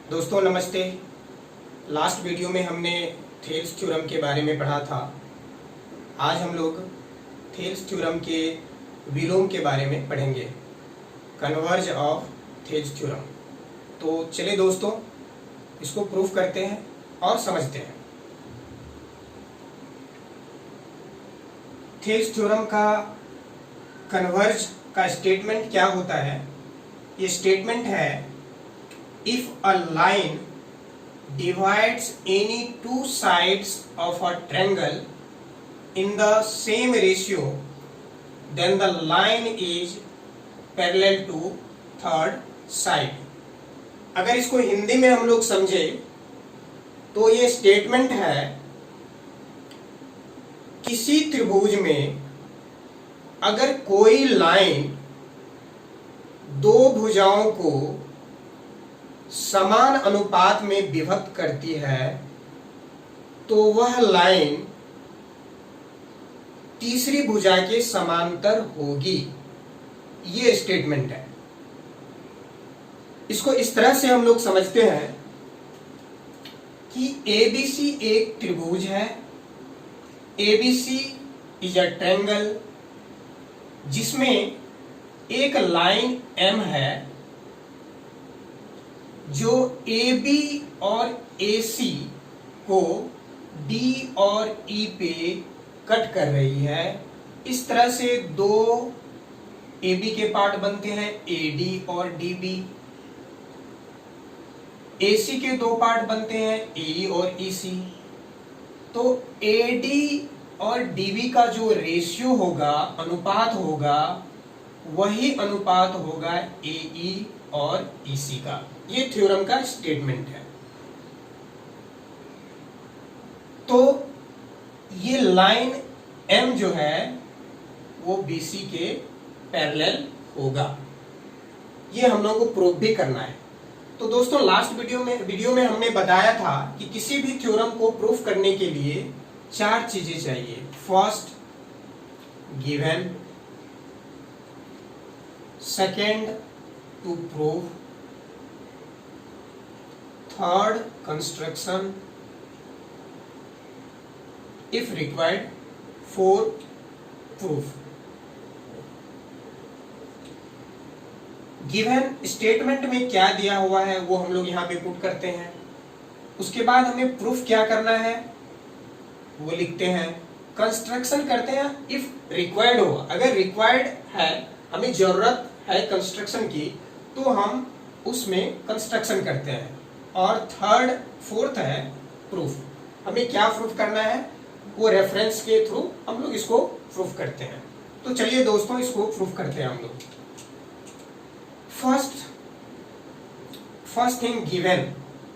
दोस्तों नमस्ते। Last video में हमने थेल्स थ्योरम के बारे में पढ़ा था। आज हम लोग थेल्स थ्योरम के विलोम के बारे में पढ़ेंगे, कन्वर्ज ऑफ थेल्स थ्योरम। तो चलिए दोस्तों इसको प्रूफ करते हैं और समझते हैं। थेल्स थ्योरम का कन्वर्ज का स्टेटमेंट क्या होता है? ये स्टेटमेंट है, if a line divides any two sides of a triangle in the same ratio, then the line is parallel to third side। अगर इसको हिंदी में हम लोग समझे तो ये स्टेटमेंट है, किसी त्रिभुज में अगर कोई लाइन दो भुजाओं को समान अनुपात में विभक्त करती है तो वह लाइन तीसरी भुजा के समांतर होगी। ये स्टेटमेंट है। इसको इस तरह से हम लोग समझते हैं कि ABC एक त्रिभुज है। ABC इज अ ट्रायंगल जिसमें एक लाइन M है जो AB और AC को D और E पे कट कर रही है। इस तरह से दो AB के पार्ट बनते हैं, AD और DB। AC के दो पार्ट बनते हैं, AE और EC। तो AD और DB का जो रेशियो होगा, अनुपात होगा, वही अनुपात होगा AE और EC का। ये थ्योरम का स्टेटमेंट है। तो ये लाइन M जो है वो BC के पैरेलल होगा। ये हम लोगों को प्रूव भी करना है। तो दोस्तों लास्ट वीडियो में हमने बताया था कि किसी भी थ्योरम को प्रूफ करने के लिए चार चीजें चाहिए। First given, second to prove, third construction, if required fourth proof. Given statement में क्या दिया हुआ है वो हम लोग यहां पे पुट करते हैं। उसके बाद हमें प्रूफ क्या करना है वो लिखते हैं। कंस्ट्रक्शन करते हैं इफ रिक्वायर्ड हो। अगर रिक्वायर्ड है, हमें जरूरत है कंस्ट्रक्शन की, तो हम उसमें कंस्ट्रक्शन करते हैं। और फोर्थ है प्रूफ। हमें क्या प्रूफ करना है वो रेफरेंस के थ्रू हम लोग इसको प्रूफ करते हैं। तो चलिए दोस्तों इसको प्रूफ करते हैं हम लोग। फर्स्ट थिंग गिवन,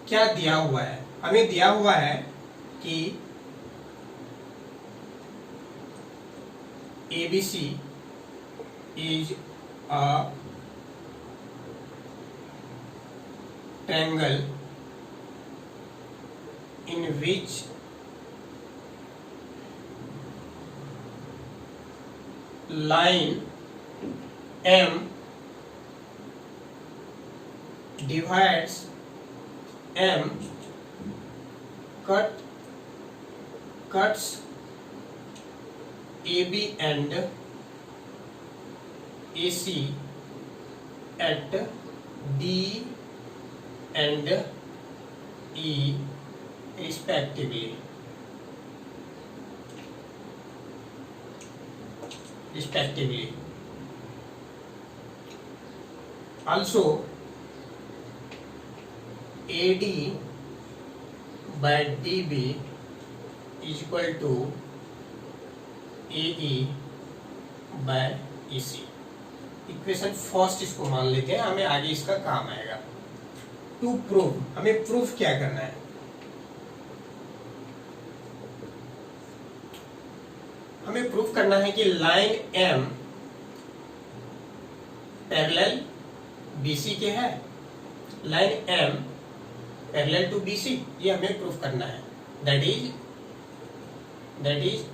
क्या दिया हुआ है? हमें दिया हुआ है कि ABC is a triangle in which line M divides M cuts AB and AC at D and E respectively. Also AD by DB is equal to AE by EC। Equation first इसको मान लेते हैं, हमें आगे इसका काम आएगा। To prove, हमें प्रूफ क्या करना है? हमें प्रूफ करना है कि लाइन M पैरेलल BC के है। Line M parallel to BC, ये हमें प्रूफ करना है। That is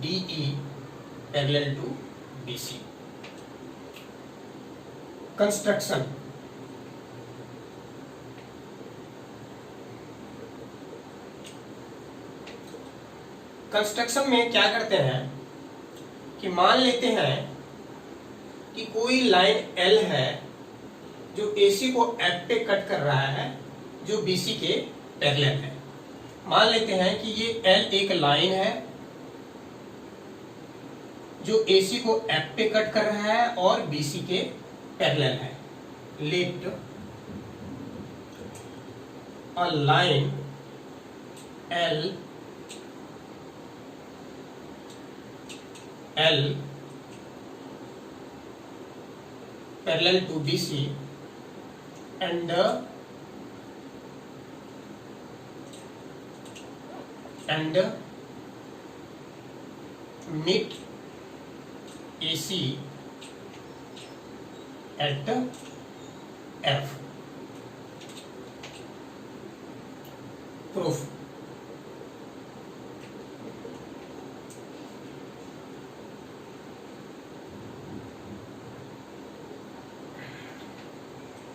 DE parallel to BC। Construction, construction में क्या करते हैं कि मान लेते हैं कि कोई लाइन L है जो AC को F पे कट कर रहा है जो BC के पैरेलल है। मान लेते हैं कि ये L एक लाइन है जो AC को F पे कट कर रहा है और BC के पैरेलल है। Let a line L parallel to BC and meet AC at F. Proof.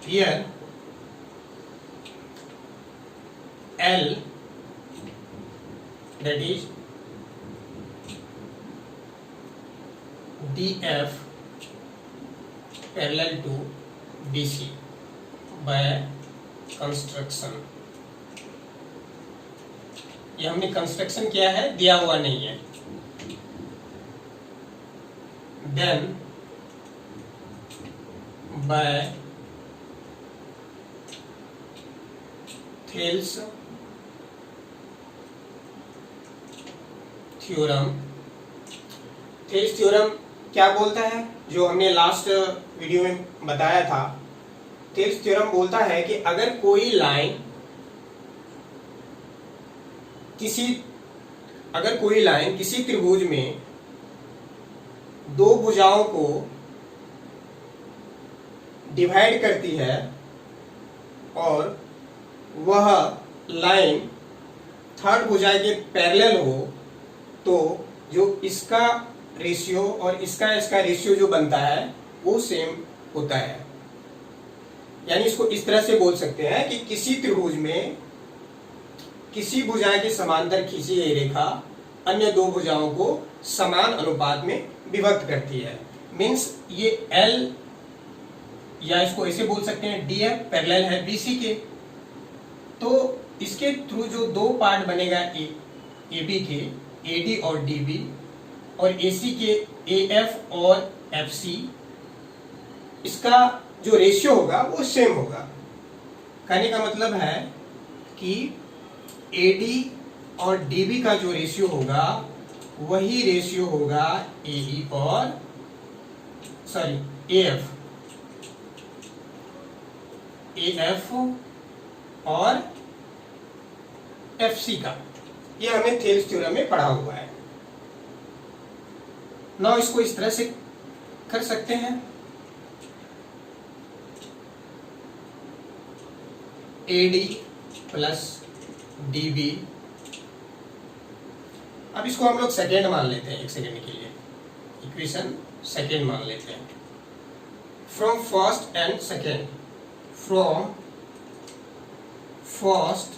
Here L, that is DF parallel to BC by construction. ये हमने कंस्ट्रक्शन किया है, दिया हुआ नहीं है। Then by Thales theorem. Thales theorem क्या बोलता है, जो हमने लास्ट वीडियो में बताया था। थेल्स थ्योरम बोलता है कि अगर कोई लाइन किसी त्रिभुज में दो भुजाओं को डिवाइड करती है और वह लाइन थर्ड भुजा के पैरेलल हो, तो जो इसका रेशियो और इसका रेशियो जो बनता है वो सेम होता है। यानी इसको इस तरह से बोल सकते हैं कि किसी त्रिभुज में किसी भुजा के समांतर खींची गई रेखा अन्य दो भुजाओं को समान अनुपात में विभक्त करती है। मीन्स ये L, या इसको ऐसे बोल सकते हैं DF पैरेलल है BC के, तो इसके थ्रू जो दो पार्ट बनेगा AB के AD और DB और AC के AF और FC, इसका जो रेशियो होगा वो सेम होगा। कहने का मतलब है कि AD और DB का जो रेशियो होगा वही रेशियो होगा AE और AF और FC का। ये हमें थेल्स थ्योरम में पढ़ा हुआ है। नाउ इसको इस तरह से कर सकते हैं, AD प्लस DB। अब इसको हम लोग सेकेंड मान लेते हैं, एक सेकेंड के लिए इक्वेशन सेकेंड मान लेते हैं। From first and second, from first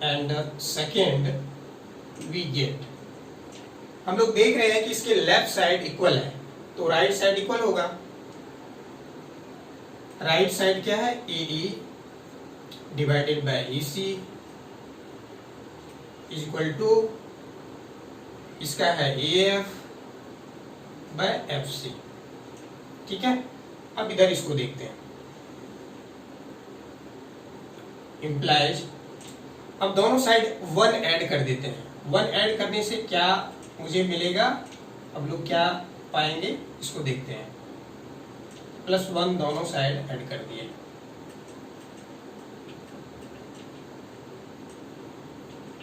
and second we get, हम लोग देख रहे हैं कि इसके लेफ्ट साइड इक्वल है तो राइट साइड इक्वल होगा। राइट साइड क्या है, AE divided by EC is equal to इसका है AF बाय FC। ठीक है, अब इधर इसको देखते हैं। इम्प्लाइज, अब दोनों साइड 1 ऐड कर देते हैं। 1 ऐड करने से क्या मुझे मिलेगा, अब लोग क्या पाएंगे इसको देखते हैं। +1 दोनों साइड ऐड कर दिए।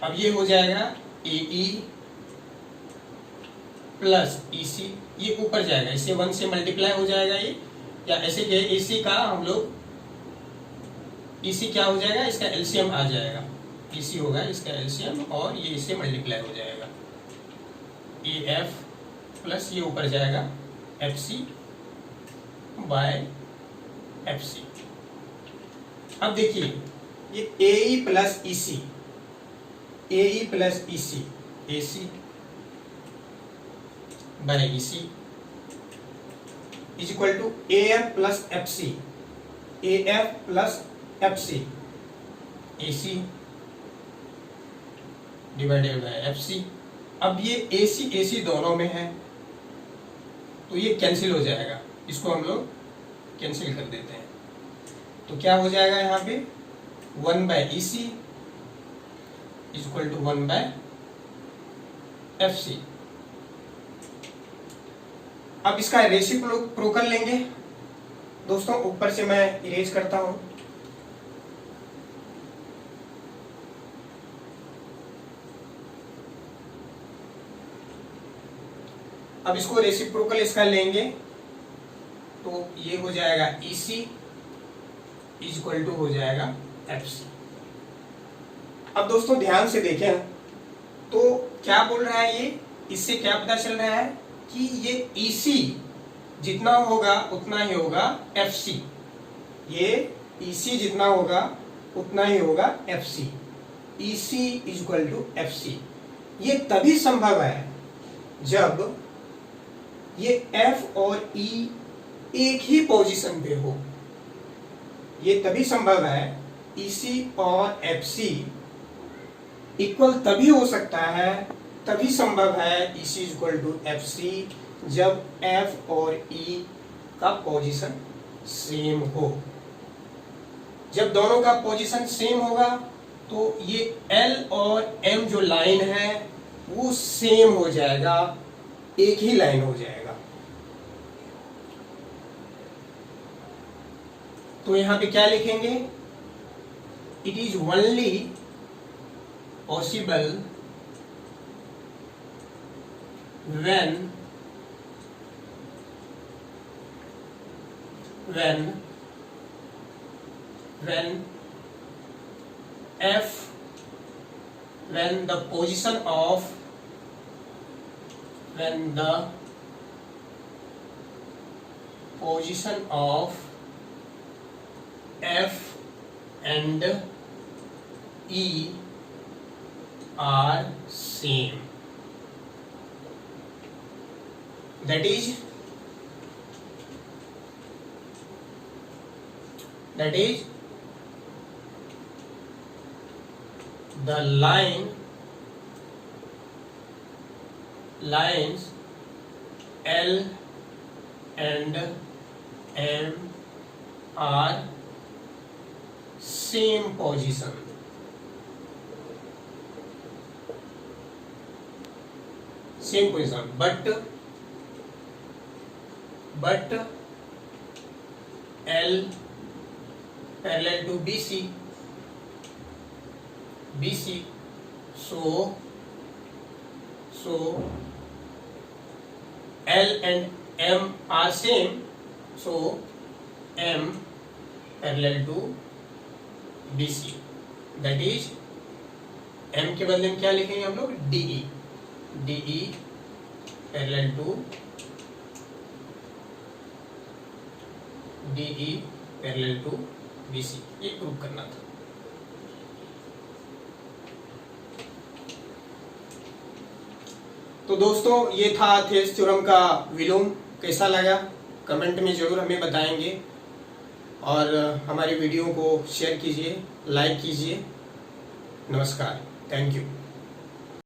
अब ये हो जाएगा AE प्लस EC, ये ऊपर जाएगा, इससे 1 से मल्टीप्लाई हो जाएगा ये, या ऐसे के AC का हम लोग EC क्या हो जाएगा, इसका LCM आ जाएगा। EC होगा इसका LCM और ये इससे मल्टीप्लाई हो जाएगा। AF प्लस ये ऊपर जाएगा FC बाय FC। अब देखिए ये AE plus EC AC by EC is equal to AF plus FC, AF plus FC, AC divided by FC। अब ये AC AC दोनों में है तो ये कैंसिल हो जाएगा, इसको हम लोग कैंसिल कर देते हैं। तो क्या हो जाएगा यहाँ पे 1 by EC is equal to 1 by FC। अब इसका रेसिप्रोकल लेंगे दोस्तों, ऊपर से मैं इरेज करता हूं। अब इसको रेसिप्रोकल इसका लेंगे तो ये हो जाएगा EC इज इक्वल टू हो जाएगा FC। अब दोस्तों ध्यान से देखें तो क्या बोल रहा है ये, इससे क्या पता चल रहा है कि ये EC जितना होगा उतना ही होगा FC, ये EC जितना होगा उतना ही होगा FC, EC is equal to FC। ये तभी संभव है जब ये F और E एक ही पोजीशन पे हो। ये तभी संभव है, EC और FC इक्वल तभी हो सकता है, तभी संभव है EC is equal to FC जब F और E का पोजीशन सेम हो। जब दोनों का पोजीशन सेम होगा तो ये L और M जो लाइन है वो सेम हो जाएगा, एक ही लाइन हो जाएगा। तो यहां पे क्या लिखेंगे, it is only possible when the position of F and E are same, that is the lines L and M are same position, but L parallel to BC, so L and M are same, so M parallel to BC, that is M के बदले में क्या लिखेंगे हम लोग, DE parallel to BC। ये prove करना था। तो दोस्तों ये था थेल्स थ्योरम का विलोम। कैसा लगा कमेंट में जरूर हमें बताएंगे और हमारी वीडियो को शेयर कीजिए, लाइक कीजिए। नमस्कार, थैंक यू।